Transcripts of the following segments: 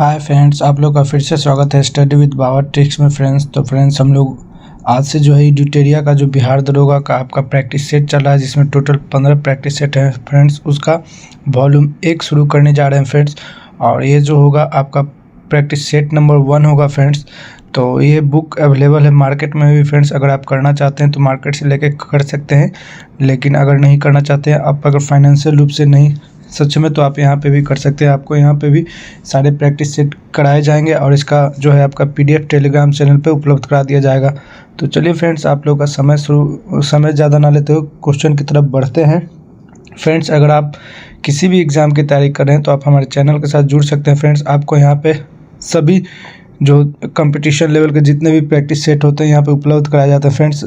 Hi friends, आप लोग का फिर से स्वागत है स्टडी विद बाबा ट्रिक्स में। फ्रेंड्स हम लोग आज से जो है ड्यूटेरिया का जो बिहार दरोगा का आपका प्रैक्टिस सेट चल रहा है, जिसमें टोटल 15 प्रैक्टिस सेट है फ्रेंड्स। उसका वॉल्यूम 1 शुरू करने जा रहे हैं फ्रेंड्स। और ये जो होगा आपका प्रैक्टिस सेट नंबर 1 होगा फ्रेंड्स। तो ये बुक अवेलेबल है मार्केट में भी फ्रेंड्स। अगर आप करना चाहते हैं तो मार्केट से लेके कर सकते हैं, लेकिन अगर नहीं करना चाहते हैं आप, अगर फाइनेंशियल रूप से नहीं सच में, तो आप यहाँ पे भी कर सकते हैं। आपको यहाँ पे भी सारे प्रैक्टिस सेट कराए जाएंगे और इसका जो है आपका PDF टेलीग्राम चैनल पे उपलब्ध करा दिया जाएगा। तो चलिए फ्रेंड्स, आप लोगों का समय ज़्यादा ना लेते हो, क्वेश्चन की तरफ बढ़ते हैं फ्रेंड्स। अगर आप किसी भी एग्ज़ाम की तैयारी कर रहे हैं तो आप हमारे चैनल के साथ जुड़ सकते हैं फ्रेंड्स। आपको यहाँ पे सभी जो कंपटीशन लेवल के जितने भी प्रैक्टिस सेट होते हैं यहाँ पे उपलब्ध कराए जाते हैं फ्रेंड्स।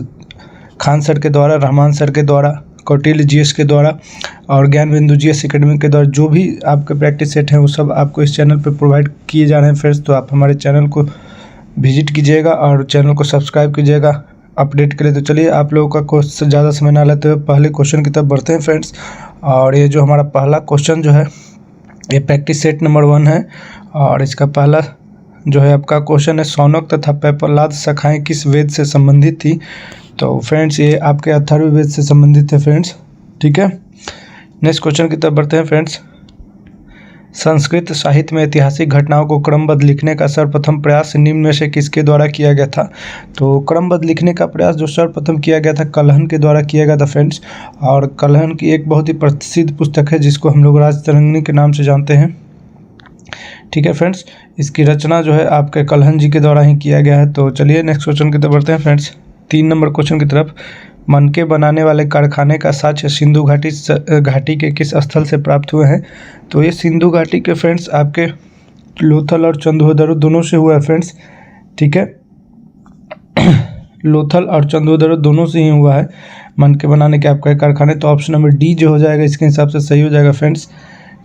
खान सर के द्वारा, रहमान सर के द्वारा, कौटिल्य GS के द्वारा और ज्ञान बिंदु GS एकेडमी के द्वारा जो भी आपके प्रैक्टिस सेट हैं वो सब आपको इस चैनल पे प्रोवाइड किए जा रहे हैं फ्रेंड्स। तो आप हमारे चैनल को विजिट कीजिएगा और चैनल को सब्सक्राइब कीजिएगा अपडेट के लिए। तो चलिए, आप लोगों का क्वेश्चन ज़्यादा समय ना लेते हुए पहले क्वेश्चन की तरफ बढ़ते हैं फ्रेंड्स। और ये जो हमारा पहला क्वेश्चन जो है ये प्रैक्टिस सेट नंबर 1 है। और इसका पहला जो है आपका क्वेश्चन है, शौनक तथा पेपलाद शाखाएँ किस वेद से संबंधित थी। तो फ्रेंड्स ये आपके अथर्ववेद से संबंधित है फ्रेंड्स, ठीक है। नेक्स्ट क्वेश्चन की तरफ बढ़ते हैं फ्रेंड्स। संस्कृत साहित्य में ऐतिहासिक घटनाओं को क्रमबद्ध लिखने का सर्वप्रथम प्रयास निम्न में से किसके द्वारा किया गया था। तो क्रमबद्ध लिखने का प्रयास जो सर्वप्रथम किया गया था कलहन के द्वारा किया गया था फ्रेंड्स। और कलहन की एक बहुत ही प्रसिद्ध पुस्तक है जिसको हम लोग राजतरंगिणी के नाम से जानते हैं, ठीक है फ्रेंड्स। इसकी रचना जो है आपके कलहन जी के द्वारा ही किया गया है। तो चलिए नेक्स्ट क्वेश्चन की तरफ बढ़ते हैं फ्रेंड्स। 3 नंबर क्वेश्चन की तरफ। मनके बनाने वाले कारखाने का साक्ष्य सिंधु घाटी के किस स्थल से प्राप्त हुए हैं। तो ये सिंधु घाटी के फ्रेंड्स आपके लोथल और चंदोदरो दोनों से हुआ है फ्रेंड्स, ठीक है। लोथल और चंदोदरो दोनों से ही हुआ है मनके बनाने के आपका कारखाने। तो ऑप्शन नंबर D जो हो जाएगा इसके हिसाब से सही हो जाएगा फ्रेंड्स,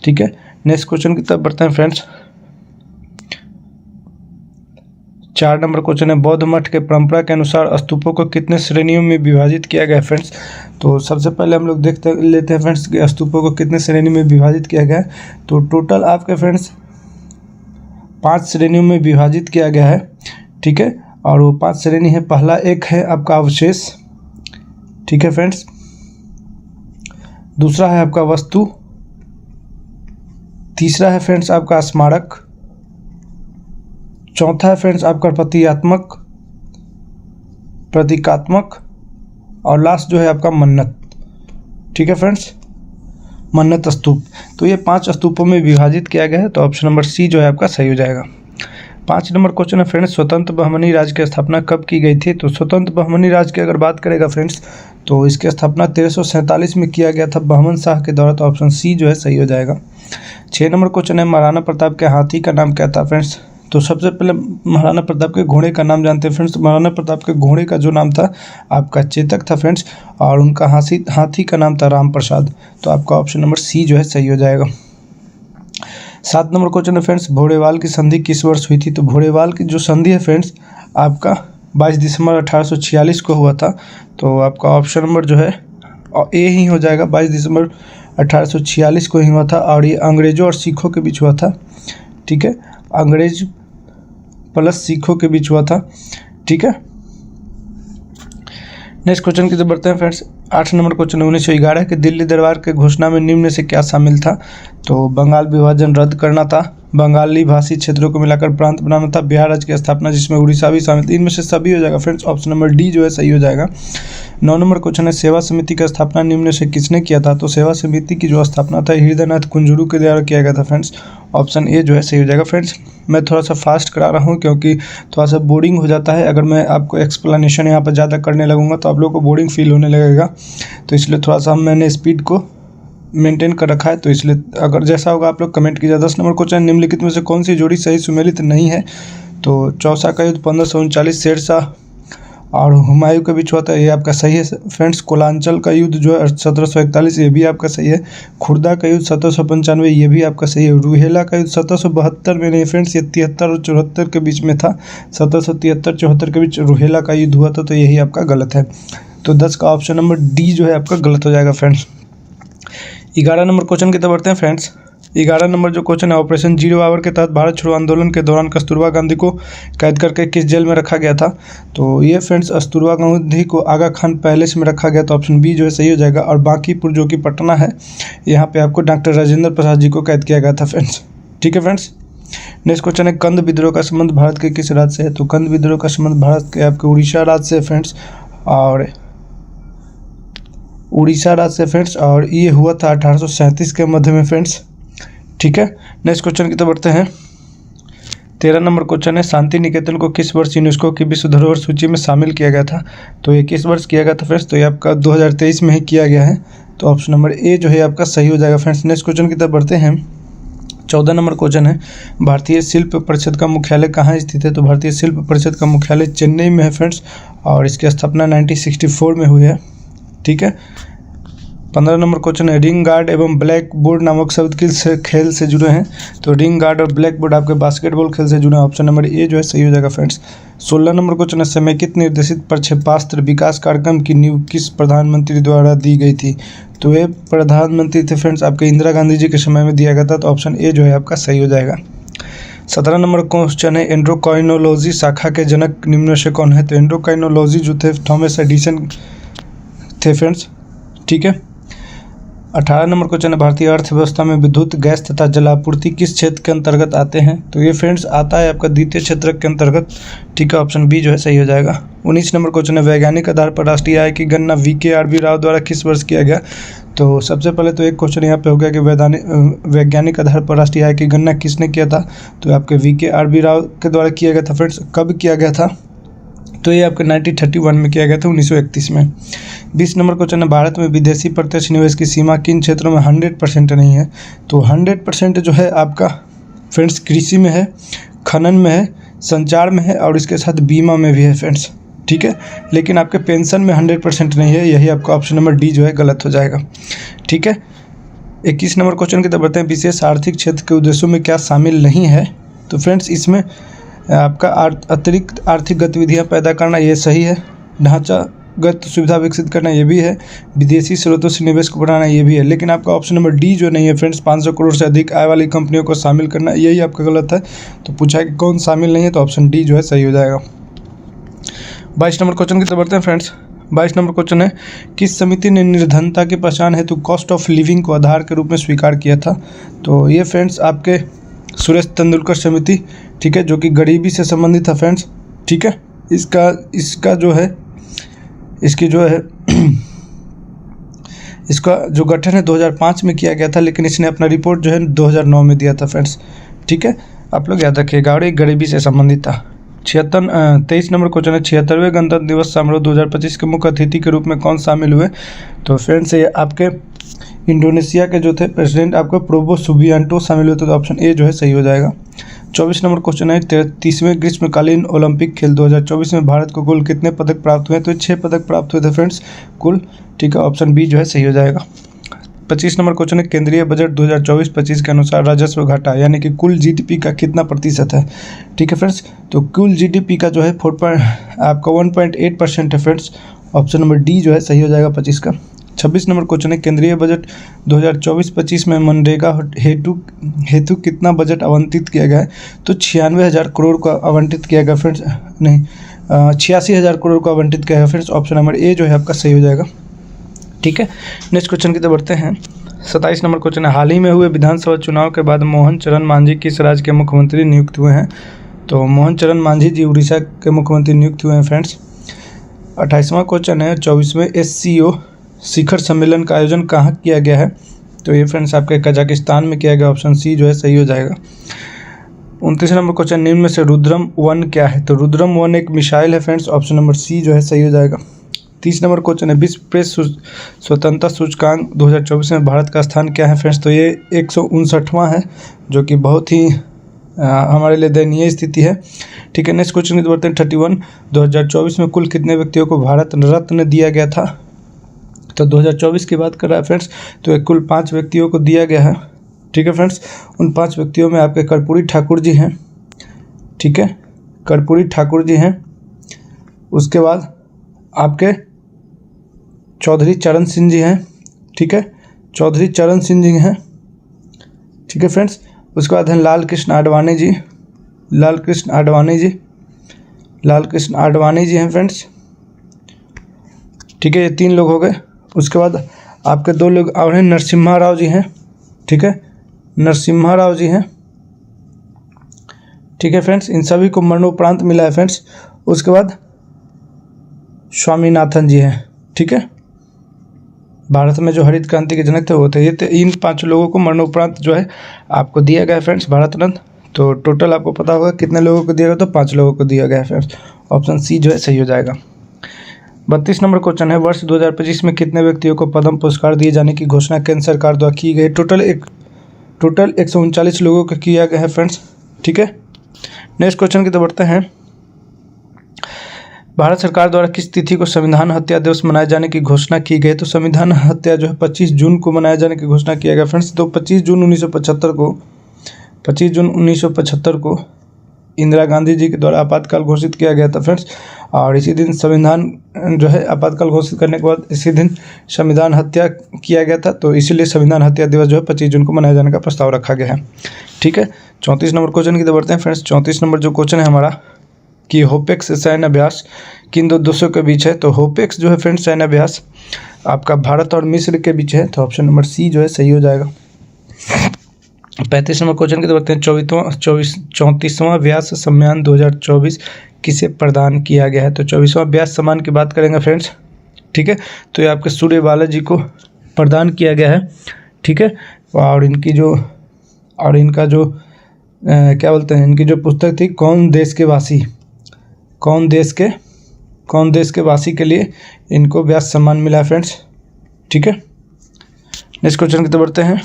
ठीक है। नेक्स्ट क्वेश्चन की तरफ बढ़ते हैं फ्रेंड्स। 4 नंबर क्वेश्चन है, बौद्ध मठ के परंपरा के अनुसार स्तूपों को कितने श्रेणियों में विभाजित किया गया फ्रेंड्स। तो सबसे पहले हम लोग लेते हैं फ्रेंड्स कि स्तूपों को कितने श्रेणी में विभाजित किया गया है। तो टोटल आपके फ्रेंड्स 5 श्रेणियों में विभाजित किया गया है, ठीक है। और वो 5 श्रेणी है। पहला एक है आपका अवशेष, ठीक है फ्रेंड्स। दूसरा है आपका वस्तु। तीसरा है फ्रेंड्स आपका स्मारक। चौथा है फ्रेंड्स आपका प्रतीकात्मक। और लास्ट जो है आपका मन्नत, ठीक है फ्रेंड्स, मन्नत स्तूप। तो ये 5 स्तूपों में विभाजित किया गया है। तो ऑप्शन नंबर C जो है आपका सही हो जाएगा। 5 नंबर क्वेश्चन है फ्रेंड्स, स्वतंत्र बहमनी राज्य की स्थापना कब की गई थी। तो स्वतंत्र बहमनी राज्य की अगर बात करेगा फ्रेंड्स तो इसकी स्थापना 1347 में किया गया था बहमन शाह के द्वारा। तो ऑप्शन C जो है सही हो जाएगा। 6 नंबर क्वेश्चन है, महाराणा प्रताप के हाथी का नाम क्या था फ्रेंड्स। तो सबसे पहले महाराणा प्रताप के घोड़े का नाम जानते हैं फ्रेंड्स। महाराणा प्रताप के घोड़े का जो नाम था आपका चेतक था फ्रेंड्स। और उनका हाथी का नाम था राम प्रसाद। तो आपका ऑप्शन नंबर C जो है सही हो जाएगा। 7 नंबर क्वेश्चन है फ्रेंड्स, भोरेवाल की संधि किस वर्ष हुई थी। तो भोरेवाल की जो संधि है फ्रेंड्स आपका 22 दिसंबर 1846 को हुआ था। तो आपका ऑप्शन नंबर जो है A ही हो जाएगा। 22 दिसंबर 1846 को ही हुआ था। और ये अंग्रेजों और सिखों के बीच हुआ था, ठीक है। अंग्रेज प्लस सिखों के बीच हुआ था, ठीक है। नेक्स्ट क्वेश्चन की तरफ बढ़ते हैं फ्रेंड्स। 8 नंबर क्वेश्चन है, 1911 के दिल्ली दरबार के घोषणा में निम्न में से क्या शामिल था। तो बंगाल विभाजन रद्द करना था, बंगाली भाषी क्षेत्रों को मिलाकर प्रांत बनाना था, बिहार राज्य की स्थापना जिसमें उड़ीसा भी शामिल था। इनमें से सभी हो जाएगा फ्रेंड्स। ऑप्शन नंबर D जो है सही हो जाएगा। 9 नंबर क्वेश्चन है, सेवा समिति का स्थापना निम्न में से किसने किया था। तो सेवा समिति की जो स्थापना था हृदयनाथ कुंजरू के द्वारा किया गया था फ्रेंड्स। ऑप्शन A जो है सही हो जाएगा फ्रेंड्स। मैं थोड़ा सा फास्ट करा रहा हूँ क्योंकि थोड़ा सा बोरिंग हो जाता है। अगर मैं आपको एक्सप्लेनेशन यहाँ पर ज़्यादा करने लगूंगा तो आप लोगों को बोरिंग फील होने लगेगा। तो इसलिए थोड़ा सा मैंने स्पीड को मेंटेन कर रखा है। तो इसलिए अगर जैसा होगा आप लोग कमेंट कीजिए। 10 नंबर क्वेश्चन, निम्नलिखित में से कौन सी जोड़ी सही सुमेलित नहीं है। तो चौसा का युद्ध 1539 शेरशाह और हुमायूं के बीच हुआ था, ये आपका सही है फ्रेंड्स। कोलांचल का युद्ध जो है 1741, ये भी आपका सही है। खुर्दा का युद्ध 1795, ये भी आपका सही है। रूहेला का युद्ध 1772 में नहीं फ्रेंड्स, ये 73 और 74 के बीच में था। 1773-74 के बीच रूहेला का युद्ध हुआ था। तो यही आपका गलत है। तो 10 का ऑप्शन नंबर D जो है आपका गलत हो जाएगा फ्रेंड्स। 11 नंबर क्वेश्चन की तरफ बढ़ते हैं फ्रेंड्स। 11 नंबर जो क्वेश्चन है, ऑपरेशन जीरो आवर के तहत भारत छोड़ो आंदोलन के दौरान कस्तूरबा गांधी को कैद करके किस जेल में रखा गया था? तो ये फ्रेंड्स कस्तूरबा गांधी को आगा खान पैलेस में रखा गया, तो ऑप्शन बी जो है सही हो जाएगा। और बांकीपुर जो कि पटना है, यहाँ पे आपको डॉक्टर राजेंद्र प्रसाद जी को कैद किया गया था फ्रेंड्स। ठीक है फ्रेंड्स, नेक्स्ट क्वेश्चन है, कंद विद्रोह का संबंध भारत के किस राज्य से है? तो कंद विद्रोह का संबंध भारत के आपके उड़ीसा राज्य से फ्रेंड्स, और उड़ीसा राज्य से फ्रेंड्स, और ये हुआ था 1837 के मध्य में फ्रेंड्स। ठीक है, नेक्स्ट क्वेश्चन की तरफ बढ़ते हैं। 13 नंबर क्वेश्चन है, शांति निकेतन को किस वर्ष यूनेस्को की विश्व धरोहर सूची में शामिल किया गया था? तो ये किस वर्ष किया गया था फ्रेंड्स? तो ये आपका 2023 में ही किया गया है, तो ऑप्शन नंबर ए जो है आपका सही हो जाएगा फ्रेंड्स। नेक्स्ट क्वेश्चन की तरफ बढ़ते हैं। 14 नंबर क्वेश्चन है, भारतीय शिल्प परिषद का मुख्यालय कहाँ स्थित है? तो भारतीय शिल्प परिषद का मुख्यालय चेन्नई में है फ्रेंड्स, और इसकी स्थापना 1964 में हुई है। ठीक है, 15 नंबर क्वेश्चन है, रिंग गार्ड एवं ब्लैक बोर्ड नामक शब्द किस खेल से जुड़े हैं? तो रिंग गार्ड और ब्लैक बोर्ड आपके बास्केटबॉल खेल से जुड़े हैं, ऑप्शन नंबर ए जो है सही हो जाएगा फ्रेंड्स। 16 नंबर क्वेश्चन है, समेकित निर्देशित प्रक्षेपास्त्र विकास कार्यक्रम की नींव किस प्रधानमंत्री द्वारा दी गई थी? तो ये प्रधानमंत्री थे फ्रेंड्स आपके इंदिरा गांधी जी के समय में दिया गया था, तो ऑप्शन ए जो है आपका सही हो जाएगा। 17 नंबर क्वेश्चन है, एंड्रोक्राइनोलॉजी शाखा के जनक निम्न में से कौन है? तो एंड्रोक्राइनोलॉजी जो थे थॉमस एडिसन थे फ्रेंड्स। ठीक है, 18 नंबर क्वेश्चन है, भारतीय अर्थव्यवस्था में विद्युत, गैस तथा जलापूर्ति किस क्षेत्र के अंतर्गत आते हैं? तो ये फ्रेंड्स आता है आपका द्वितीय क्षेत्र के अंतर्गत। ठीक है, ऑप्शन बी जो है सही हो जाएगा। 19 नंबर क्वेश्चन है, वैज्ञानिक आधार पर राष्ट्रीय आय की गणना VKRB राव द्वारा किस वर्ष किया गया? तो सबसे पहले तो एक क्वेश्चन यहाँ पे हो गया कि वैज्ञानिक आधार पर राष्ट्रीय आय की गणना किसने किया था? तो आपके VKRB राव के द्वारा किया गया था फ्रेंड्स। कब किया गया था? तो ये आपके 1931 में किया गया था, 1931 में। 20 नंबर क्वेश्चन है, भारत में विदेशी प्रत्यक्ष निवेश की सीमा किन क्षेत्रों में 100% नहीं है? तो 100% जो है आपका फ्रेंड्स कृषि में है, खनन में है, संचार में है, और इसके साथ बीमा में भी है फ्रेंड्स। ठीक है, लेकिन आपके पेंशन में 100% नहीं है, यही आपका ऑप्शन नंबर डी जो है गलत हो जाएगा। ठीक है, 21 नंबर क्वेश्चन की तरफ बढ़ते हैं। विशेष आर्थिक क्षेत्र के उद्देश्यों में क्या शामिल नहीं है? तो फ्रेंड्स इसमें आपका अतिरिक्त आर्थिक गतिविधियां पैदा करना, ये सही है। ढांचागत सुविधा विकसित करना, ये भी है। विदेशी स्रोतों से निवेश को बढ़ाना, ये भी है। लेकिन आपका ऑप्शन नंबर डी जो नहीं है फ्रेंड्स, 500 करोड़ से अधिक आय वाली कंपनियों को शामिल करना, यही आपका गलत है। तो पूछा है कि कौन शामिल नहीं है, तो ऑप्शन डी जो है सही हो जाएगा। 22 नंबर क्वेश्चन की तरफ बढ़ते हैं फ्रेंड्स। 22 नंबर क्वेश्चन है, किस समिति ने निर्धनता की पहचान हेतु कॉस्ट ऑफ लिविंग को आधार के रूप में स्वीकार किया था? तो ये फ्रेंड्स आपके सुरेश तेंदुलकर समिति, ठीक है, जो कि गरीबी से संबंधित है फ्रेंड्स। ठीक है, इसका जो है इसका जो गठन है 2005 में किया गया था, लेकिन इसने अपना रिपोर्ट जो है 2009 में दिया था फ्रेंड्स। ठीक है, आप लोग याद रखिएगा, और एक गरीबी से संबंधित था। 23 नंबर क्वेश्चन है, 76वें गणतंत्र दिवस समारोह 2025 के मुख्य अतिथि के रूप में कौन शामिल हुए? तो फ्रेंड्स ये आपके इंडोनेशिया के जो थे प्रेसिडेंट आपको प्रोबो सुबियांटो शामिल हुए थे, तो ऑप्शन ए जो है सही हो जाएगा। 24 नंबर क्वेश्चन है, 33वें ग्रीष्मकालीन ओलंपिक खेल 2024 में भारत को कुल कितने पदक प्राप्त हुए? तो 6 पदक प्राप्त हुए थे फ्रेंड्स कुल। ठीक है, ऑप्शन बी जो है सही हो जाएगा। 25 नंबर क्वेश्चन है, केंद्रीय बजट 2024-25 के अनुसार राजस्व घाटा यानी कि कुल GDP का कितना प्रतिशत है? ठीक है फ्रेंड्स, तो कुल GDP का जो है 1.8% है फ्रेंड्स। ऑप्शन नंबर डी जो है सही हो जाएगा 25 का। 26 नंबर क्वेश्चन है, केंद्रीय बजट 2024-25 में मनरेगा हेतु कितना बजट आवंटित किया गया है? तो 96,000 करोड़ का आवंटित किया गया फ्रेंड्स, नहीं 86,000 करोड़ का आवंटित किया गया फ्रेंड्स। ऑप्शन नंबर ए जो है आपका सही हो जाएगा। ठीक है, नेक्स्ट क्वेश्चन की तरफ बढ़ते हैं। 27 नंबर क्वेश्चन है, हाल ही में हुए विधानसभा चुनाव के बाद मोहन चरण मांझी किस राज्य के मुख्यमंत्री नियुक्त हुए हैं? तो मोहन चरण मांझी जी उड़ीसा के मुख्यमंत्री नियुक्त हुए हैं फ्रेंड्स। 28वां क्वेश्चन है, 24वें SCO शिखर सम्मेलन का आयोजन कहाँ किया गया है? तो ये फ्रेंड्स आपके कजाकिस्तान में किया गया, ऑप्शन सी जो है सही हो जाएगा। 29 नंबर क्वेश्चन, निम्न में से रुद्रम 1 क्या है? तो रुद्रम 1 एक मिसाइल है फ्रेंड्स, ऑप्शन नंबर सी जो है सही हो जाएगा। 30 नंबर क्वेश्चन है, विश्व प्रेस स्वतंत्रता सूचकांक 2024 में भारत का स्थान क्या है फ्रेंड्स? तो ये 159वां है, जो कि बहुत ही हमारे लिए दयनीय स्थिति है। ठीक है, नेक्स्ट क्वेश्चन की बढ़ते हैं। 31, 2024 में कुल कितने व्यक्तियों को भारत रत्न दिया गया था? तो 2024 की बात कर रहा है फ्रेंड्स, तो कुल 5 व्यक्तियों को दिया गया है। ठीक है फ्रेंड्स, उन 5 व्यक्तियों में आपके कर्पूरी ठाकुर जी हैं। ठीक है, कर्पूरी ठाकुर जी हैं। उसके बाद आपके चौधरी चरण सिंह जी हैं। ठीक है, चौधरी चरण सिंह जी हैं। ठीक है फ्रेंड्स। उसके बाद हैं लाल कृष्ण आडवाणी जी, लाल कृष्ण आडवाणी जी, लाल कृष्ण आडवाणी जी हैं फ्रेंड्स, ठीक है, ये 3 लोग हो गए। उसके बाद आपके 2 लोग और हैं, नरसिम्हा राव जी हैं, ठीक है, नरसिम्हा राव जी हैं, ठीक है फ्रेंड्स, इन सभी को मरणोपरांत मिला है फ्रेंड्स। उसके बाद स्वामीनाथन जी हैं, ठीक है, भारत में जो हरित क्रांति के जनक थे वो थे। ये इन 5 लोगों को मरणोपरांत जो है आपको दिया गया है फ्रेंड्स, भारत रत्न। तो टोटल आपको पता होगा कितने लोगों को दिया गया, तो 5 लोगों को दिया गया है फ्रेंड्स। ऑप्शन सी जो है सही हो जाएगा। 32 नंबर क्वेश्चन है, वर्ष 2025 में कितने व्यक्तियों को पद्म पुरस्कार दिए जाने की घोषणा केंद्र सरकार द्वारा की गई? टोटल 139 लोगों को किया गया है फ्रेंड्स, ठीक है। नेक्स्ट क्वेश्चन की तरफ बढ़ते हैं। भारत सरकार द्वारा किस तिथि को संविधान हत्या दिवस मनाए जाने की घोषणा की गई? तो संविधान हत्या जो है 25 जून को मनाए जाने की घोषणा किया गया फ्रेंड्स। तो 25 जून 1975 को इंदिरा गांधी जी के द्वारा आपातकाल घोषित किया गया था फ्रेंड्स। और इसी दिन संविधान जो है आपातकाल घोषित करने के बाद इसी दिन संविधान हत्या किया गया था। तो इसीलिए संविधान हत्या दिवस जो है 25 जून को मनाए जाने का प्रस्ताव रखा गया है, ठीक है। 34 नंबर क्वेश्चन की तरफ बढ़ते हैं फ्रेंड्स। 34 नंबर जो क्वेश्चन है हमारा कि होपेक्स सैन्य अभ्यास किन 2 देशों के बीच है? तो होपेक्स जो है फ्रेंड्स सैन्य अभ्यास आपका भारत और मिस्र के बीच है। तो ऑप्शन नंबर सी जो है सही हो जाएगा। 35 नंबर क्वेश्चन की तरफ बढ़ते हैं। 34वां व्यास सम्मान 2024 किसे प्रदान किया गया है? तो 24वां व्यास सम्मान की बात करेंगे फ्रेंड्स, ठीक है। तो ये आपके सूर्य बालाजी को प्रदान किया गया है, ठीक है। और इनकी जो इनका जो क्या बोलते हैं, इनकी जो पुस्तक थी कौन देश के वासी के लिए इनको व्यास सम्मान मिला है फ्रेंड्स, ठीक है। नेक्स्ट क्वेश्चन की तरफ बढ़ते हैं।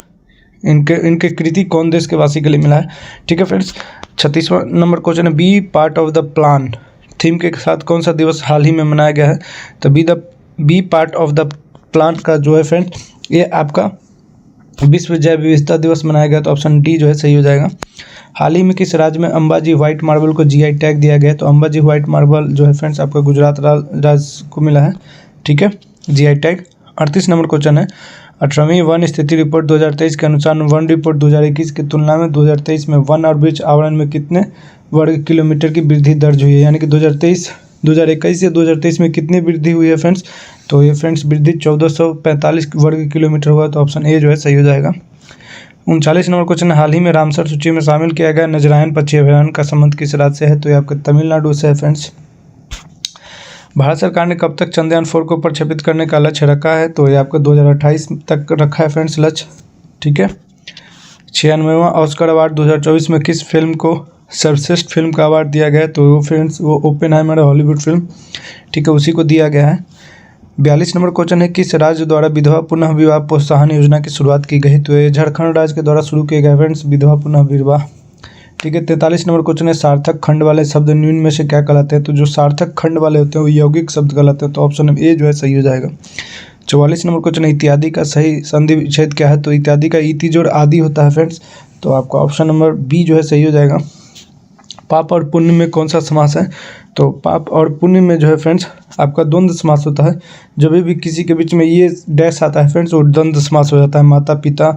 इनके कृति कौन देश के वासी के लिए मिला है, ठीक है फ्रेंड्स। 36वां नंबर क्वेश्चन है, B part of the plan theme के साथ कौन सा दिवस हाल ही में मनाया गया है? तो B part of the plan का जो है फ्रेंड्स ये आपका विश्व जैव विविधता दिवस मनाया गया। तो ऑप्शन डी जो है सही हो जाएगा। हाल ही में किस राज्य में अंबाजी व्हाइट मार्बल को जीआई टैग दिया गया है? तो अंबाजी व्हाइट मार्बल जो है फ्रेंड्स आपका गुजरात राज्य को मिला है, ठीक है, जीआई टैग। 38 नंबर क्वेश्चन है, 18वीं वन स्थिति रिपोर्ट 2023 के अनुसार वन रिपोर्ट 2021 की तुलना में 2023 में वन और वृक्ष आवरण में कितने वर्ग किलोमीटर की वृद्धि दर्ज हुई है? यानी कि 2021 से 2023 में कितनी वृद्धि हुई है फ्रेंड्स? तो ये फ्रेंड्स वृद्धि 1445 वर्ग किलोमीटर हुआ। तो ऑप्शन ए जो है सही हो जाएगा। 39 नंबर क्वेश्चन है, हाल ही में रामसर सूची में शामिल किया गया नजरायन पक्षी अभयारण्य का संबंध किस राज्य से है? तो ये आपके तमिलनाडु से है फ्रेंड्स। भारत सरकार ने कब तक चंद्रयान 4 को प्रक्षेपित करने का लक्ष्य रखा है? तो ये आपका 2028 तक रखा है फ्रेंड्स लक्ष्य, ठीक है। 96वां ऑस्कर अवार्ड 2024 में किस फिल्म को सर्वश्रेष्ठ फिल्म का अवार्ड दिया गया है? तो वो फ्रेंड्स वो ओपेनहाइमर हॉलीवुड फिल्म, ठीक है, उसी को दिया गया है। 42 नंबर क्वेश्चन है, किस राज्य द्वारा विधवा पुनः विवाह प्रोत्साहन योजना की शुरुआत की गई? तो ये झारखंड राज्य के द्वारा शुरू किया गया फ्रेंड्स विधवा पुनः विवाह, ठीक है। 43 नंबर क्वेश्चन है, सार्थक खंड वाले शब्द निम्न में से क्या कहलाते हैं? तो जो सार्थक खंड वाले होते हैं वो यौगिक शब्द कहलाते हैं। तो ऑप्शन ए जो है सही हो जाएगा। 44 नंबर क्वेश्चन है, इत्यादि का सही संधि विच्छेद क्या है? तो इत्यादि का इति जोड़ आदि होता है फ्रेंड्स। तो आपका ऑप्शन नंबर बी जो है सही हो जाएगा। पाप और पुण्य में कौन सा समास है? तो पाप और पुण्य में जो है फ्रेंड्स आपका द्वंद्व समास होता है। जब भी किसी के बीच में ये डैश आता है फ्रेंड्स वो द्वंद्व समास हो जाता है। माता पिता,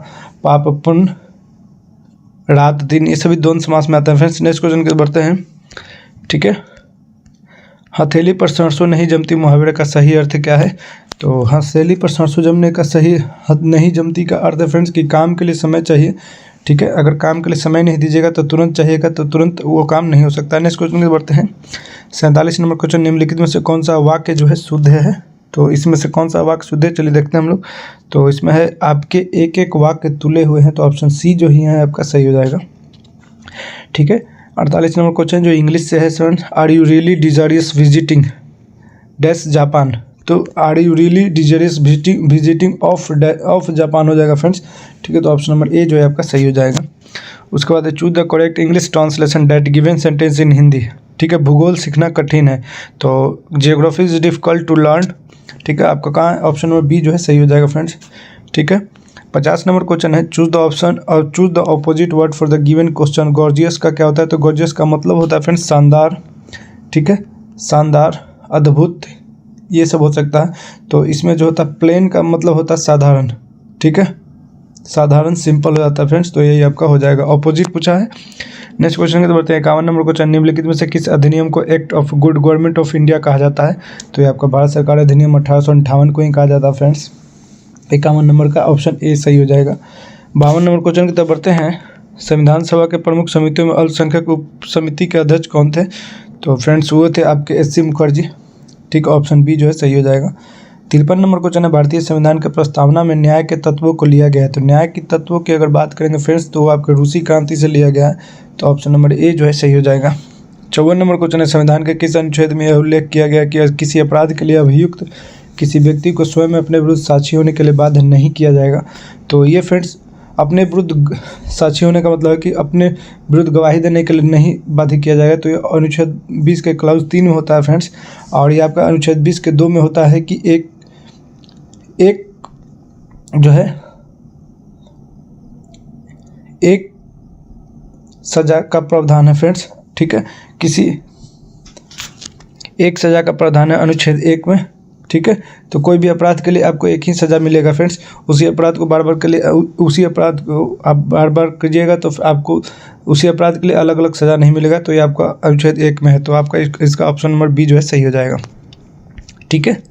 पाप पुण्य, रात दिन, ये सभी द्वंद्व समास में आते हैं फ्रेंड्स। नेक्स्ट क्वेश्चन की बढ़ते हैं, ठीक है। हथेली पर सरसों नहीं जमती मुहावरे का सही अर्थ क्या है? तो हथेली पर सरसों जमने का सही नहीं जमती का अर्थ है फ्रेंड्स कि काम के लिए समय चाहिए, ठीक है। अगर काम के लिए समय नहीं दीजिएगा तो तुरंत चाहिएगा तो तुरंत वो काम नहीं हो सकता। नेक्स्ट क्वेश्चन की बढ़ते हैं। 47 नंबर क्वेश्चन, निम्नलिखित में से कौन सा वाक्य जो है शुद्ध है? तो इसमें से कौन सा वाक्य शुद्ध है चलिए देखते हैं हम लोग। तो इसमें है आपके एक एक वाक्य तुले हुए हैं। तो ऑप्शन सी जो ही है आपका सही हो जाएगा, ठीक है। 48 नंबर क्वेश्चन जो इंग्लिश से है friends, are you really desirous visiting dash Japan? तो are you really desirous visiting of Japan हो जाएगा फ्रेंड्स, ठीक है। तो ऑप्शन नंबर ए जो है आपका सही हो जाएगा। उसके बाद choose the correct English translation that given sentence in Hindi, ठीक है। भूगोल सीखना कठिन है तो geography is difficult to learn, ठीक है। आपका कहाँ है? ऑप्शन नंबर बी जो है सही हो जाएगा फ्रेंड्स, ठीक है। 50 नंबर क्वेश्चन है, चूज द ऑप्शन और choose the opposite word for the given question. Gorgeous का क्या होता है? तो गॉर्जियस का मतलब होता है फ्रेंड्स शानदार, ठीक है, शानदार, अद्भुत, ये सब हो सकता है। तो इसमें जो होता है प्लेन का मतलब होता है साधारण, ठीक है, साधारण सिंपल हो जाता है फ्रेंड्स, तो यही आपका हो जाएगा। ऑपोजिट पूछा है। नेक्स्ट क्वेश्चन की तरफ बढ़ते हैं। 51 नंबर क्वेश्चन, निम्नलिखित में से किस अधिनियम को act of good government of India कहा जाता है? तो ये आपका भारत सरकार अधिनियम 1858 को ही कहा जाता है फ्रेंड्स। 51 नंबर का ऑप्शन ए सही हो जाएगा। 52 नंबर क्वेश्चन की तरफ बढ़ते हैं। संविधान सभा के प्रमुख समितियों में अल्पसंख्यक उप समिति के अध्यक्ष कौन थे? तो फ्रेंड्स वो थे आपके एस.सी. मुखर्जी। ठीक, ऑप्शन बी जो है सही हो जाएगा। 53 नंबर क्वेश्चन है, भारतीय संविधान के प्रस्तावना में न्याय के तत्वों को लिया गया है। तो न्याय के तत्वों की अगर बात करेंगे फ्रेंड्स तो वो आपके रूसी क्रांति से लिया गया है, तो ऑप्शन नंबर ए जो है सही हो जाएगा। 54 नंबर क्वेश्चन है, संविधान के किस अनुच्छेद में यह उल्लेख किया गया कि किसी अपराध के लिए अभियुक्त किसी व्यक्ति को स्वयं अपने विरुद्ध साक्षी होने के लिए बाध्य नहीं किया जाएगा? तो ये फ्रेंड्स अपने विरुद्ध साक्षी होने का मतलब है कि अपने विरुद्ध गवाही देने के लिए नहीं बाध्य किया जाएगा। तो ये अनुच्छेद 20 के क्लाउज 3 में होता है फ्रेंड्स, और ये आपका अनुच्छेद 20 के 2 में होता है कि एक जो है एक सजा का प्रावधान है फ्रेंड्स। ठीक है, किसी एक सजा का प्रावधान है अनुच्छेद 1 में। ठीक है, तो कोई भी अपराध के लिए आपको एक ही सज़ा मिलेगा फ्रेंड्स। उसी अपराध को बार बार के लिए उसी अपराध को आप बार बार कीजिएगा तो आपको उसी अपराध के लिए अलग अलग सज़ा नहीं मिलेगा। तो ये आपका अनुच्छेद 1 में है, तो आपका इसका ऑप्शन नंबर बी जो है सही हो जाएगा। ठीक है,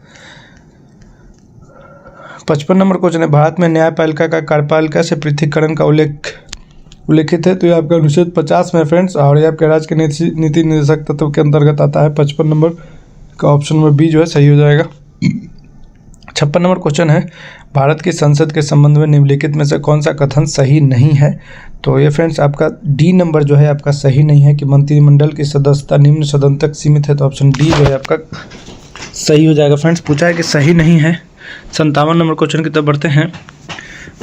55 नंबर क्वेश्चन है, भारत में न्यायपालिका का कार्यपालिका से पृथक्करण का उल्लेखित है। तो ये आपका अनुच्छेद 50 में फ्रेंड्स, और ये आपके राज्य के नीति निर्देशक तत्व के अंतर्गत आता है। 55 नंबर का ऑप्शन नंबर बी जो है सही हो जाएगा। 56 नंबर क्वेश्चन है, भारत की संसद के संबंध में निम्नलिखित में से कौन सा कथन सही नहीं है? तो ये फ्रेंड्स आपका डी नंबर जो है आपका सही नहीं है कि मंत्रिमंडल की सदस्यता निम्न सदन तक सीमित है। तो ऑप्शन डी जो है आपका सही हो जाएगा फ्रेंड्स। पूछा है कि सही नहीं है। 57 नंबर क्वेश्चन की तरफ बढ़ते हैं।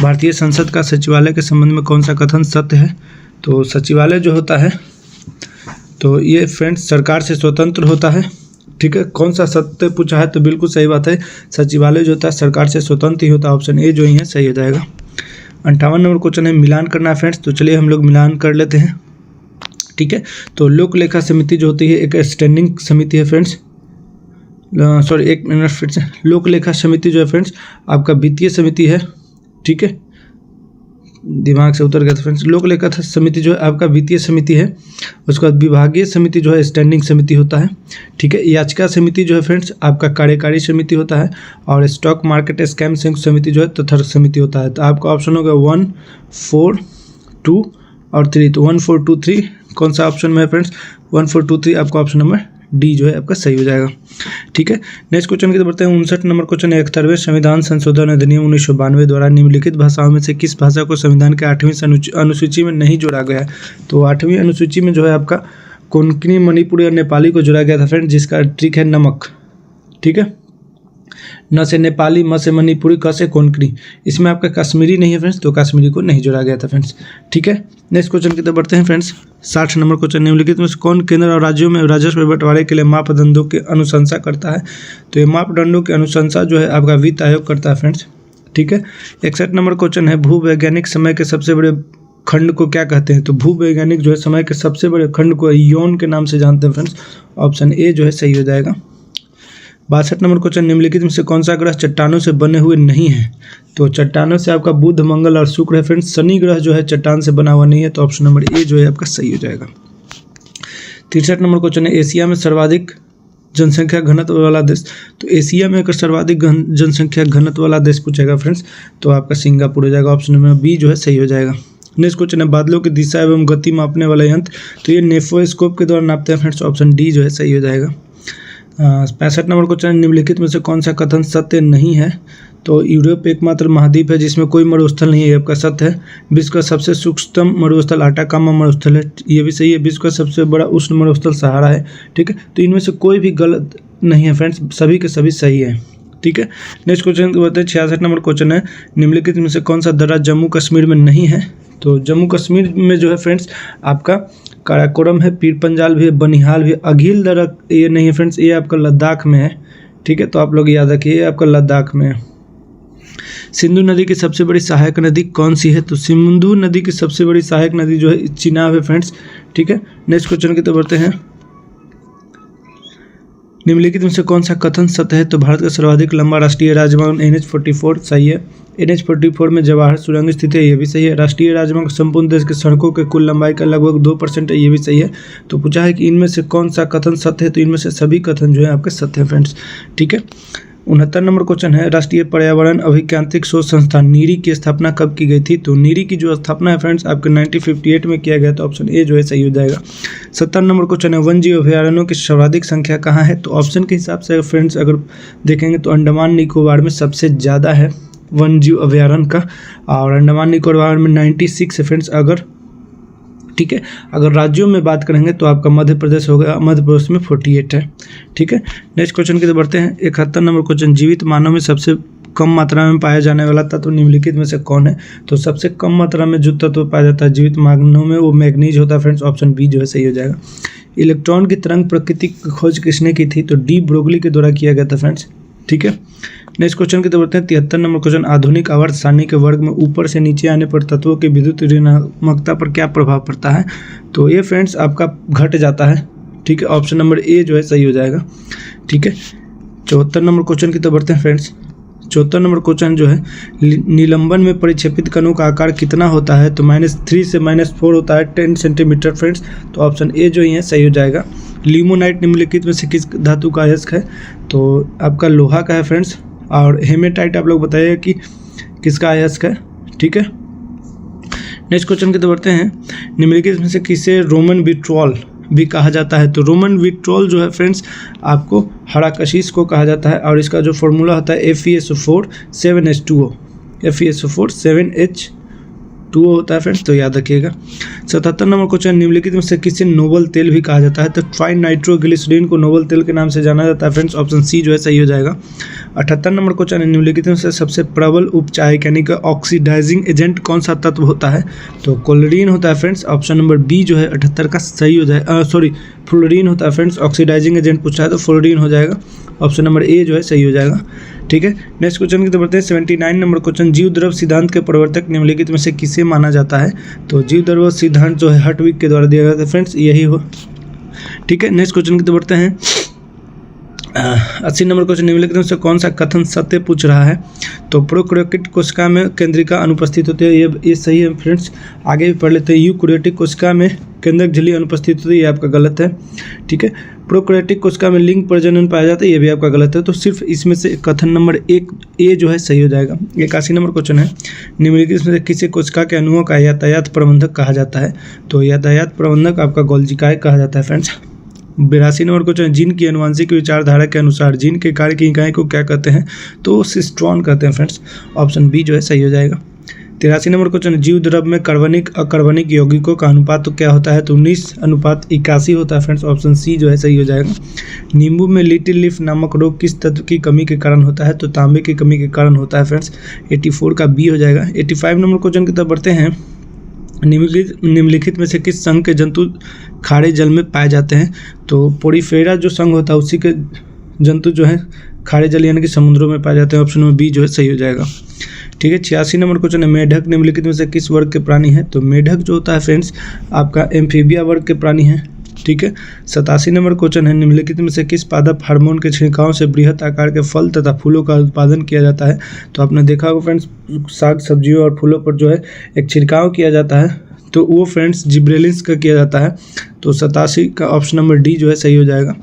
भारतीय संसद का सचिवालय के संबंध में कौन सा कथन सत्य है? तो सचिवालय जो होता है तो ये फ्रेंड्स सरकार से स्वतंत्र होता है। ठीक है, कौन सा सत्य पूछा है? तो बिल्कुल सही बात है, सचिवालय जो होता है सरकार से स्वतंत्र ही होता है। ऑप्शन ए जो ही है सही हो जाएगा। 58 नंबर क्वेश्चन है, मिलान करना है फ्रेंड्स, तो चलिए हम लोग मिलान कर लेते हैं। ठीक है, तो लोक लेखा समिति जो होती है एक स्टैंडिंग समिति है फ्रेंड्स। सॉरी, एक मिनट फिर से। लोक लेखा समिति जो है फ्रेंड्स आपका वित्तीय समिति है। ठीक है, दिमाग से उतर गया था फ्रेंड्स। लोक लेखा समिति जो है आपका वित्तीय समिति है। उसके बाद विभागीय समिति जो है स्टैंडिंग समिति होता है। ठीक है, याचिका समिति जो है फ्रेंड्स आपका कार्यकारी समिति होता है, और स्टॉक मार्केट स्कैम संयुक्त समिति जो है तथर्क समिति होता है। तो आपका ऑप्शन होगा 1, 4, 2 और 3। तो 1, 4, 2, 3 कौन सा ऑप्शन में है फ्रेंड्स? 1, 4, 2, 3 आपका ऑप्शन नंबर डी जो है आपका सही हो जाएगा। ठीक है, नेक्स्ट क्वेश्चन की तरफ बढ़ते हैं। 59 नंबर क्वेश्चन है, 71वें संविधान संशोधन अधिनियम 1992 द्वारा निम्नलिखित भाषाओं में से किस भाषा को संविधान के 8वीं अनुसूची में नहीं जोड़ा गया है? तो 8वीं अनुसूची में जो है आपका कोंकणी, मणिपुरी और नेपाली को जोड़ा गया था फ्रेंड्स, जिसका ट्रिक है नमक। ठीक है, न से नेपाली, म से मणिपुरी, क से कोंकणी। इसमें आपका कश्मीरी नहीं है फ्रेंड्स, तो कश्मीरी को नहीं जोड़ा गया था फ्रेंड्स। ठीक है, नेक्स्ट क्वेश्चन की तरफ बढ़ते हैं फ्रेंड्स। 60 नंबर क्वेश्चन, निम्नलिखित में से कौन केंद्र और राज्यों में राजस्व बंटवारे के लिए मापदंडों की अनुशंसा करता है? तो ये मापदंडों की अनुशंसा जो है आपका वित्त आयोग करता है फ्रेंड्स। ठीक है, 61 नंबर क्वेश्चन है, भूवैज्ञानिक समय के सबसे बड़े खंड को क्या कहते हैं? तो भूवैज्ञानिक जो है समय के सबसे बड़े खंड को यौन के नाम से जानते हैं फ्रेंड्स। ऑप्शन ए जो है सही हो जाएगा। 62 नंबर क्वेश्चन, निम्नलिखित में से कौन सा ग्रह चट्टानों से बने हुए नहीं है? तो चट्टानों से आपका बुध, मंगल और शुक्र है फ्रेंड्स। शनि ग्रह जो है चट्टान से बना हुआ नहीं है, तो ऑप्शन नंबर ए जो है आपका सही हो जाएगा। 63 नंबर क्वेश्चन है, एशिया में सर्वाधिक जनसंख्या घनत्व वाला देश? तो एशिया में अगर सर्वाधिक जनसंख्या घनत्व वाला देश पूछेगा फ्रेंड्स तो आपका सिंगापुर हो जाएगा। ऑप्शन नंबर बी जो है सही हो जाएगा। नेक्स्ट क्वेश्चन है, बादलों की दिशा एवं गति मापने वाला यंत्र? तो ये नेफोस्कोप के द्वारा नापते हैं फ्रेंड्स। ऑप्शन डी जो है सही हो जाएगा। 65 नंबर क्वेश्चन, निम्नलिखित में से कौन सा कथन सत्य नहीं है? तो यूरोप एकमात्र महाद्वीप है जिसमें कोई मरुस्थल नहीं है, आपका सत्य है। विश्व का सबसे सूक्ष्म मरुस्थल आटाकामा मरुस्थल है, ये भी सही है। विश्व का सबसे बड़ा उष्ण मरुस्थल सहारा है। ठीक है, तो इनमें से कोई भी गलत नहीं है फ्रेंड्स, सभी के सभी सही है। ठीक है, नेक्स्ट क्वेश्चन बोलते हैं 66 नंबर क्वेश्चन है, निम्नलिखित में से कौन सा दर्रा जम्मू कश्मीर में नहीं है? तो जम्मू कश्मीर में जो है फ्रेंड्स आपका काराकोरम है, पीर पंजाल भी है, बनिहाल भी है। अघिल दर्रा ये नहीं है फ्रेंड्स, ये आपका लद्दाख में है। ठीक है, तो आप लोग याद रखिए ये आपका लद्दाख में है। सिंधु नदी की सबसे बड़ी सहायक नदी कौन सी है? तो सिंधु नदी की सबसे बड़ी सहायक नदी जो है चिनाब है फ्रेंड्स। ठीक है, नेक्स्ट क्वेश्चन की तरफ बढ़ते हैं। निम्नलिखित में से कौन सा कथन सत्य है? तो भारत का सर्वाधिक लंबा राष्ट्रीय राजमार्ग NH-44 सही है। NH-44 में जवाहर सुरंग स्थित है, ये भी सही है। राष्ट्रीय राजमार्ग संपूर्ण देश के सड़कों के कुल लंबाई का लगभग 2% है, ये भी सही है। तो पूछा है कि इनमें से कौन सा कथन सत्य है? तो इनमें से सभी कथन जो है आपके सत्य है फ्रेंड्स। ठीक है, 69 नंबर क्वेश्चन है, राष्ट्रीय पर्यावरण अभियांत्रिकी शोध संस्थान नीरी की स्थापना कब की गई थी? तो नीरी की जो स्थापना है फ्रेंड्स आपके 1958 में किया गया, तो ऑप्शन ए जो है सही हो जाएगा। 70 नंबर क्वेश्चन है, वन जीव अभयारण्यों की सर्वाधिक संख्या कहाँ है? तो ऑप्शन के हिसाब से फ्रेंड्स अगर देखेंगे तो अंडमान निकोबार में सबसे ज़्यादा है वन जीव अभयारण्य का, और अंडमान निकोबार में 96 है फ्रेंड्स। अगर ठीक है, अगर राज्यों में बात करेंगे तो आपका मध्य प्रदेश हो गया, मध्य प्रदेश में 48 है। ठीक है, नेक्स्ट क्वेश्चन की तरफ बढ़ते हैं। 71 नंबर क्वेश्चन, जीवित मानव में सबसे कम मात्रा में पाया जाने वाला तत्व निम्नलिखित में से कौन है? तो सबसे कम मात्रा में जो तत्व पाया जाता है जीवित मानव में वो मैग्नीज होता है फ्रेंड्स, ऑप्शन बी जो है सही हो जाएगा। इलेक्ट्रॉन की तरंग प्रकृति की खोज किसने की थी? तो डी ब्रोगली के द्वारा किया गया था फ्रेंड्स। ठीक है, नेक्स्ट क्वेश्चन की तरफ बढ़ते हैं। 73 नंबर क्वेश्चन, आधुनिक आवर्त सारणी के वर्ग में ऊपर से नीचे आने पर तत्वों की विद्युत ऋणात्मकता पर क्या प्रभाव पड़ता है? तो ये फ्रेंड्स आपका घट जाता है। ठीक है, ऑप्शन नंबर ए जो है सही हो जाएगा। ठीक है, 74 नंबर क्वेश्चन की तरफ बढ़ते हैं फ्रेंड्स। 74 नंबर क्वेश्चन जो है, निलंबन में परिक्षेपित कणों का आकार कितना होता है? तो -3 से -4 होता है, 10 सेंटीमीटर फ्रेंड्स। तो ऑप्शन ए जो है सही हो जाएगा। लिमोनाइट निम्नलिखित में से किस धातु का अयस्क है? तो आपका लोहा का है फ्रेंड्स। और हेमेटाइट आप लोग बताइए कि किसका अयस्क है। ठीक है, नेक्स्ट क्वेश्चन की तरफ बढ़ते हैं। निम्नलिखित में से किसे रोमन विट्रोल भी कहा जाता है? तो रोमन विट्रोल जो है फ्रेंड्स आपको हराकशीस को कहा जाता है, और इसका जो फॉर्मूला होता है FeSO4 7H2O, FeSO4 7H2O होता है फ्रेंड्स, तो याद रखिएगा। 77 नंबर क्वेश्चन, निम्नलिखित में से किसे नोबल तेल भी कहा जाता है? तो ट्राई नाइट्रोग्लिसरीन को नोबल तेल के नाम से जाना जाता है फ्रेंड्स, ऑप्शन सी जो है सही हो जाएगा। 78 नंबर क्वेश्चन है, निम्नलिखित में से सबसे प्रबल उपचायक यानी कि ऑक्सीडाइजिंग एजेंट कौन सा तत्व होता है? तो क्लोरीन होता है फ्रेंड्स, ऑप्शन नंबर बी जो है 78 का सही हो जाएगा। फ्लोरीन होता है फ्रेंड्स, ऑक्सीडाइजिंग एजेंट पूछा है तो फ्लोरीन हो जाएगा, ऑप्शन नंबर ए जो है सही हो जाएगा। ठीक है, नेक्स्ट क्वेश्चन की तरफ बढ़ते हैं। 79 नंबर क्वेश्चन, जीव द्रव सिद्धांत के प्रवर्तक निम्नलिखित में से किसे माना जाता है? तो जीव द्रव सिद्धांत जो है हर्टविग के द्वारा दिया गया था फ्रेंड्स, यही हो। ठीक है, नेक्स्ट क्वेश्चन की तरफ बढ़ते हैं। 80 नंबर क्वेश्चन, निम्नलिखित में से कौन सा कथन सत्य पूछ रहा है? तो प्रोकैरियोटिक कोशिका में केंद्रिका अनुपस्थित होती है, ये सही है फ्रेंड्स। आगे भी पढ़ लेते हैं। यूकैरियोटिक कोशिका में केंद्रक झिल्ली अनुपस्थित होती है, ये आपका गलत है। ठीक है, प्रोकैरियोटिक कोशिका में लिंग प्रजनन पाया जाता है, ये भी आपका गलत है। तो सिर्फ इसमें से कथन नंबर 1 ए जो है सही हो जाएगा। 81 नंबर क्वेश्चन है, निम्नलिखित में से किसी कोशिका के अणुओं का यातायात प्रबंधक कहा जाता है? तो यातायात प्रबंधक आपका गोल्जिकाय कहा जाता है फ्रेंड्स। 82 नंबर क्वेश्चन, जीन की अनुवांशिक विचारधारा के अनुसार जीन के कार्य की इकाई को क्या कहते हैं? तो सिस्ट्रॉन कहते हैं फ्रेंड्स, ऑप्शन बी जो है सही हो जाएगा। 83 नंबर क्वेश्चन, जीव द्रव में कार्बनिक अकार्बनिक यौगिकों का अनुपात तो क्या होता है? तो 19:81 होता है फ्रेंड्स, ऑप्शन सी जो है सही हो जाएगा। नींबू में लिटिल लीफ नामक रोग किस तत्व की कमी के कारण होता है? तो तांबे की कमी के कारण होता है फ्रेंड्स, 84 का बी हो जाएगा। 85 नंबर क्वेश्चन की तरफ बढ़ते हैं। निम्नलिखित में से किस संघ के जंतु खारे जल में पाए जाते हैं? तो पोरीफेरा जो संघ होता है उसी के जंतु जो है खारे जल यानी कि समुद्रों में पाए जाते हैं, ऑप्शन नंबर बी जो है सही हो जाएगा। ठीक है, 86 नंबर क्वेश्चन है, मेढक निम्नलिखित में से किस वर्ग के प्राणी है? तो मेढक जो होता है फ्रेंड्स आपका एम्फीबिया वर्ग के प्राणी है। ठीक है, 87 नंबर क्वेश्चन है, निम्नलिखित में से किस पादप हार्मोन के छिड़काव से बृहत आकार के फल तथा फूलों का उत्पादन किया जाता है? तो आपने देखा होगा फ्रेंड्स, साग सब्जियों और फूलों पर जो है एक छिड़काव किया जाता है, तो वो फ्रेंड्स जिब्रेलिन्स का किया जाता है। तो 87 का ऑप्शन नंबर डी जो है सही हो जाएगा।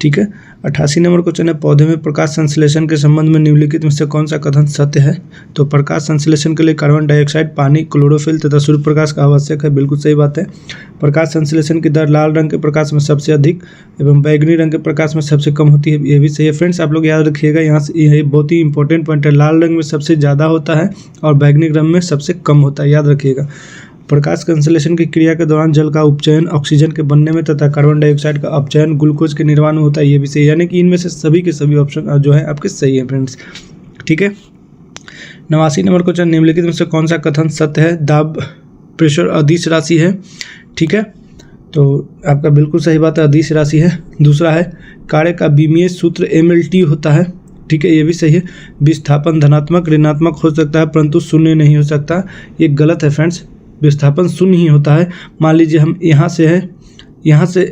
ठीक है, 88 नंबर क्वेश्चन है, पौधे में प्रकाश संश्लेषण के संबंध में निम्नलिखित में से कौन सा कथन सत्य है? तो प्रकाश संश्लेषण के लिए कार्बन डाइऑक्साइड, पानी, क्लोरोफिल तथा सूर्य प्रकाश का आवश्यक है, बिल्कुल सही बात है। प्रकाश संश्लेषण की दर लाल रंग के प्रकाश में सबसे अधिक एवं बैगनी रंग के प्रकाश में सबसे कम होती है, ये भी सही है फ्रेंड्स। आप लोग याद रखिएगा, यहाँ से ये बहुत ही इंपॉर्टेंट पॉइंट है, लाल रंग में सबसे ज़्यादा होता है और बैगनी रंग में सबसे कम होता है, याद रखिएगा। प्रकाश संश्लेषण की क्रिया के दौरान जल का उपचयन ऑक्सीजन के बनने में तथा कार्बन डाइऑक्साइड का अपचयन ग्लूकोज के निर्माण में होता है, ये भी सही, यानी कि इनमें से सभी के सभी ऑप्शन जो है आपके सही है फ्रेंड्स। ठीक है, 89 नंबर क्वेश्चन, निम्नलिखित में से कौन सा कथन सत्य है? दाब प्रेशर अदिश राशि है। ठीक है, तो आपका बिल्कुल सही बात है, अदिश राशि है। दूसरा है कार्य का विमीय सूत्र MLT होता है। ठीक है, ये भी सही है। विस्थापन धनात्मक ऋणात्मक हो सकता है परंतु शून्य नहीं हो सकता, ये गलत है फ्रेंड्स, विस्थापन शून्य ही होता है। मान लीजिए हम यहाँ से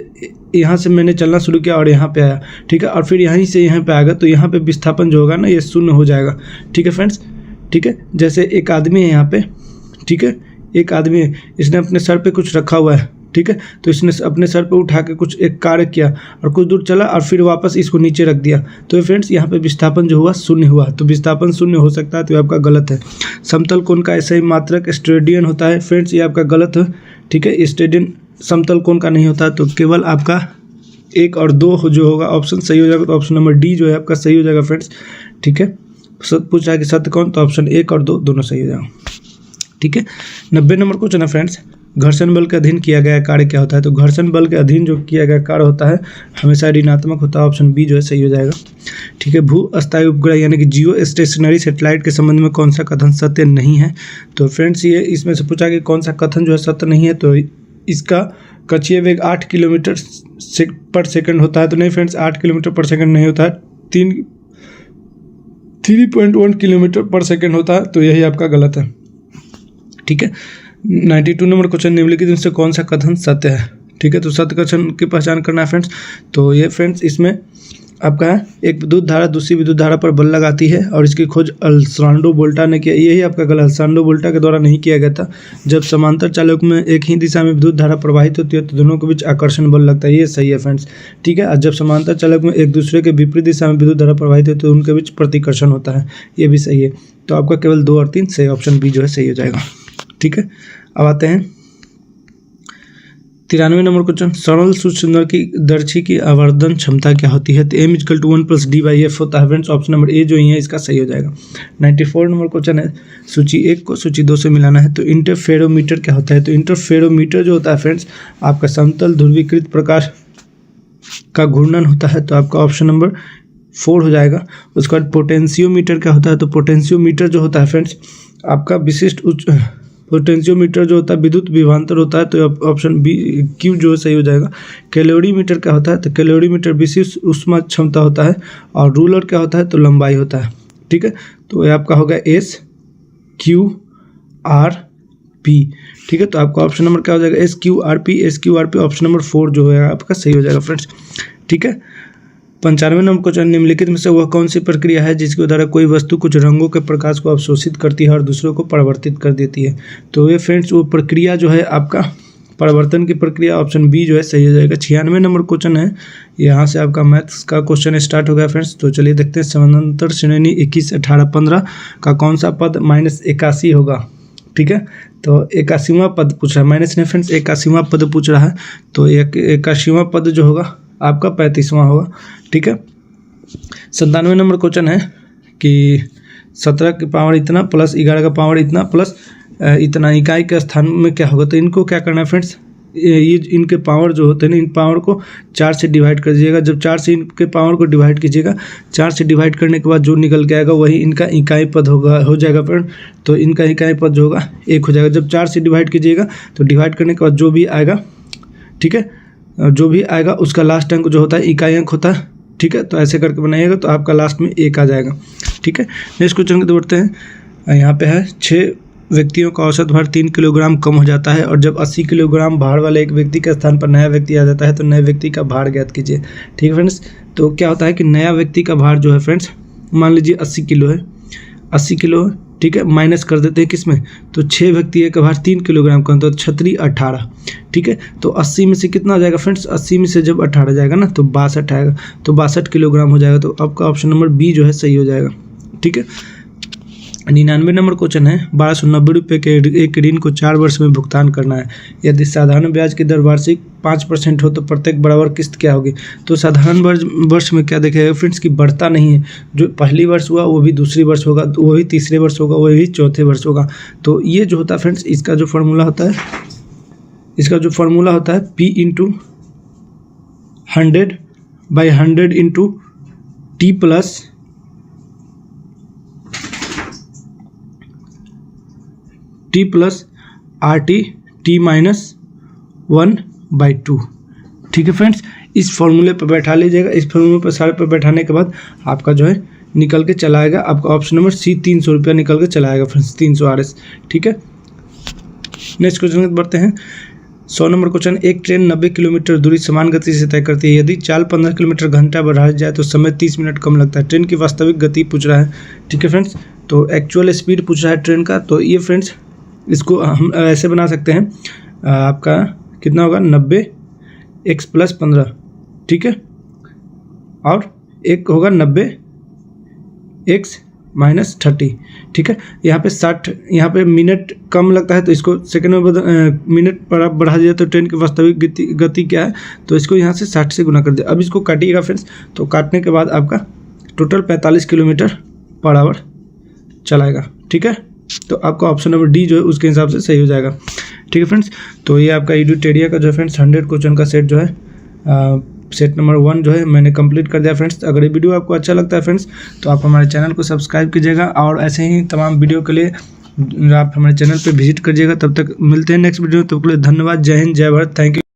यहाँ से मैंने चलना शुरू किया और यहाँ पे आया, ठीक है, और फिर यहीं से यहाँ पे आएगा, तो यहाँ पे विस्थापन जो होगा ना ये शून्य हो जाएगा, ठीक है फ्रेंड्स, ठीक है। जैसे एक आदमी है यहाँ पे, ठीक है, एक आदमी है, इसने अपने सर पे कुछ रखा हुआ है, ठीक है, तो इसने अपने सर पे उठा के कुछ एक कार्य किया और कुछ दूर चला और फिर वापस इसको नीचे रख दिया, तो फ्रेंड्स यहाँ पे विस्थापन जो हुआ शून्य हुआ। तो विस्थापन शून्य हो सकता है, तो ये आपका गलत है। समतल कोण का ऐसा ही मात्रक स्टेडियन होता है, फ्रेंड्स ये आपका गलत है, ठीक है, स्टेडियन समतल कोण का नहीं होता। तो केवल आपका 1 और 2 जो होगा ऑप्शन सही हो जाएगा, तो ऑप्शन नंबर डी जो है आपका सही हो जाएगा फ्रेंड्स, ठीक है। पूछा कि सत्य कौन, तो ऑप्शन 1 और 2 दोनों सही हो जाएगा, ठीक है। 90 नंबर क्वेश्चन है फ्रेंड्स, घर्षण बल के अधीन किया गया कार्य क्या होता है। तो घर्षण बल के अधीन जो किया गया कार्य होता है हमेशा ऋणात्मक होता है, ऑप्शन बी जो है सही हो जाएगा, ठीक है। भू अस्थायी उपग्रह यानी कि जियो स्टेशनरी सैटेलाइट के संबंध में कौन सा कथन सत्य नहीं है। तो फ्रेंड्स ये इसमें से पूछा कि कौन सा कथन जो है सत्य नहीं है, तो इसका कक्षीय वेग 8 किलोमीटर पर सेकंड होता है। तो नहीं फ्रेंड्स, 8 किलोमीटर पर सेकंड नहीं होता है, 3.1 किलोमीटर पर सेकंड होता है, तो यही आपका गलत है, ठीक है। 92 नंबर क्वेश्चन, निम्नलिखित में से कौन सा कथन सत्य है, ठीक है। तो सत्य कथन की पहचान करना है फ्रेंड्स। तो ये फ्रेंड्स इसमें आपका है, एक विद्युत धारा दूसरी विद्युत धारा पर बल लगाती है और इसकी खोज अल्सांड्रो वोल्टा ने किया, यही आपका गलत, अल्सांड्रो वोल्टा के द्वारा नहीं किया गया था। जब समांतर चालक में एक ही दिशा में विद्युत धारा प्रवाहित होती है तो दोनों के बीच आकर्षण बल लगता है, ये सही है फ्रेंड्स, ठीक है। और जब समांतर चालक में एक दूसरे के विपरीत दिशा में विद्युत धारा प्रवाहित होती है तो उनके बीच प्रतिकर्षण होता है, ये भी सही है। तो आपका केवल 2 और 3 सही, ऑप्शन बी जो है सही हो जाएगा, ठीक है। अब आते हैं 93 नंबर क्वेश्चन, सरल सूक्ष्मदर्शी की दर्शी की आवर्धन क्षमता क्या होती है। तो m = 1 + d/f होता है फ्रेंड्स, ऑप्शन नंबर ए जो ही है इसका सही हो जाएगा। 94 नंबर क्वेश्चन है, सूची 1 को सूची 2 से मिलाना है। तो इंटरफेरोमीटर क्या होता है। तो इंटरफेरोमीटर जो होता है फ्रेंड्स आपका समतल ध्रुवीकृत प्रकाश का घूर्णन होता है, तो आपका ऑप्शन नंबर 4 हो जाएगा। उसके बाद पोटेंशियोमीटर क्या होता है। तो पोटेंशियोमीटर जो होता है फ्रेंड्स आपका विशिष्ट उच्च पोटेंशियोमीटर जो होता है विद्युत विभवांतर होता है, तो ऑप्शन बी क्यू जो सही हो जाएगा। कैलोरीमीटर क्या होता है। तो कैलोरीमीटर विशिष्ट ऊष्मा क्षमता होता है, और रूलर क्या होता है। तो लंबाई होता है, ठीक है। तो ये आपका होगा SQRP, ठीक है। तो आपका ऑप्शन नंबर क्या हो जाएगा, SQRP ऑप्शन नंबर 4 जो है आपका सही हो जाएगा फ्रेंड्स, ठीक है। 95 नंबर क्वेश्चन, निम्नलिखित में से वह कौन सी प्रक्रिया है जिसके द्वारा कोई वस्तु कुछ रंगों के प्रकाश को अवशोषित करती है और दूसरों को परिवर्तित कर देती है। तो ये फ्रेंड्स वो प्रक्रिया जो है आपका परिवर्तन की प्रक्रिया, ऑप्शन बी जो है सही हो जाएगा। 96 नंबर क्वेश्चन है, यहाँ से आपका मैथ्स का क्वेश्चन स्टार्ट हो गया फ्रेंड्स। तो चलिए देखते हैं, समानांतर श्रेणी 21, 18, 15 का कौन सा पद -81 होगा, ठीक है। तो 81वां पद पूछ रहा है, माइनस नहीं फ्रेंड्स, 81वां पद पूछ रहा है। तो 81वां पद जो होगा आपका 35वां होगा, ठीक है। 97 नंबर क्वेश्चन है कि 17 की पावर इतना प्लस 11 का पावर इतना प्लस इतना इकाई के स्थान में क्या होगा। तो इनको क्या करना है फ्रेंड्स, ये इनके पावर जो होते हैं ना, इन पावर को 4 से डिवाइड कर दीजिएगा। जब 4 से इनके पावर को डिवाइड कीजिएगा, 4 से डिवाइड करने के बाद जो निकल के आएगा वही इनका इकाई पद हो जाएगा फ्रेंड। तो इनका इकाई पद जो होगा 1 हो जाएगा। जब 4 से डिवाइड कीजिएगा तो डिवाइड करने के बाद जो भी आएगा, ठीक है, जो भी आएगा उसका लास्ट अंक जो होता है इकाई अंक होता है, ठीक है। तो ऐसे करके बनाइएगा तो आपका लास्ट में 1 आ जाएगा, ठीक है। नेक्स्ट क्वेश्चन की बढ़ते हैं। यहाँ पे है 6 व्यक्तियों का औसत भार 3 किलोग्राम कम हो जाता है, और जब 80 किलोग्राम भार वाले एक व्यक्ति के स्थान पर नया व्यक्ति आ जाता है तो नए व्यक्ति का भार ज्ञात कीजिए, ठीक है फ्रेंड्स। तो क्या होता है कि नया व्यक्ति का भार जो है फ्रेंड्स, मान लीजिए 80 किलो है, 80 किलो है, ठीक है, माइनस कर देते हैं किसमें, तो 6 व्यक्ति का भार 3 किलोग्राम का, तो 36 18, ठीक है। तो 80 में से कितना आ जाएगा फ्रेंड्स, 80 में से जब 18 जाएगा ना तो 62 आएगा, तो 62 किलोग्राम हो जाएगा। तो आपका ऑप्शन नंबर बी जो है सही हो जाएगा, ठीक है। 99 नंबर क्वेश्चन है, 1290 रुपये के एक ऋण को 4 वर्ष में भुगतान करना है। यदि साधारण ब्याज की दर वार्षिक 5% हो तो प्रत्येक बराबर किस्त क्या होगी। तो साधारण वर्ष में क्या देखेगा फ्रेंड्स की बढ़ता नहीं है, जो पहली वर्ष हुआ वो भी दूसरी वर्ष होगा, वो भी तीसरे वर्ष होगा, वो भी चौथे वर्ष होगा। तो ये जो होता है फ्रेंड्स, इसका जो फार्मूला होता है, P × 100/100 × T plus RT T-1/2, ठीक है फ्रेंड्स। इस फॉर्मूले पर बैठा लीजिएगा। इस फॉर्मूले पर सारे पर बैठाने के बाद आपका जो है निकल के चला आएगा, आपका ऑप्शन नंबर सी 300 रुपया निकल के चला आएगा फ्रेंड्स, 300 RS, ठीक है। नेक्स्ट क्वेश्चन बढ़ते हैं। 100 नंबर क्वेश्चन, एक ट्रेन 90 किलोमीटर दूरी समान गति से तय करती है। यदि चाल 15 किलोमीटर घंटा बढ़ाया जाए तो समय 30 मिनट कम लगता है। ट्रेन की वास्तविक गति पूछ रहा है। ठीक है फ्रेंड्स, तो एक्चुअल स्पीड पूछ रहा है ट्रेन का। तो ये फ्रेंड्स इसको हम ऐसे बना सकते हैं, आपका कितना होगा 90 x + 15, ठीक है, और एक होगा 90 x - 30, ठीक है। यहाँ पे 60, यहाँ पे मिनट कम लगता है तो इसको सेकंड में मिनट बढ़ा दिया तो ट्रेन की वास्तविक गति क्या है, तो इसको यहाँ से 60 से गुना कर दिया। अब इसको काटिएगा फ्रेंड्स, तो काटने के बाद आपका टोटल 45 km/h चलाएगा। ठीक है, तो आपका ऑप्शन नंबर डी जो है उसके हिसाब से सही हो जाएगा। ठीक है फ्रेंड्स, तो ये आपका एडुटेरिया का जो है फ्रेंड्स 100 क्वेश्चन का सेट जो है सेट नंबर 1 जो है मैंने कंप्लीट कर दिया फ्रेंड्स। अगर ये वीडियो आपको अच्छा लगता है फ्रेंड्स तो आप हमारे चैनल को सब्सक्राइब कीजिएगा और ऐसे ही तमाम वीडियो के लिए आप हमारे चैनल पे विजिट करिएगा। तब तक मिलते हैं नेक्स्ट वीडियो, तब तक के लिए धन्यवाद। जय हिंद, जय भारत, थैंक यू।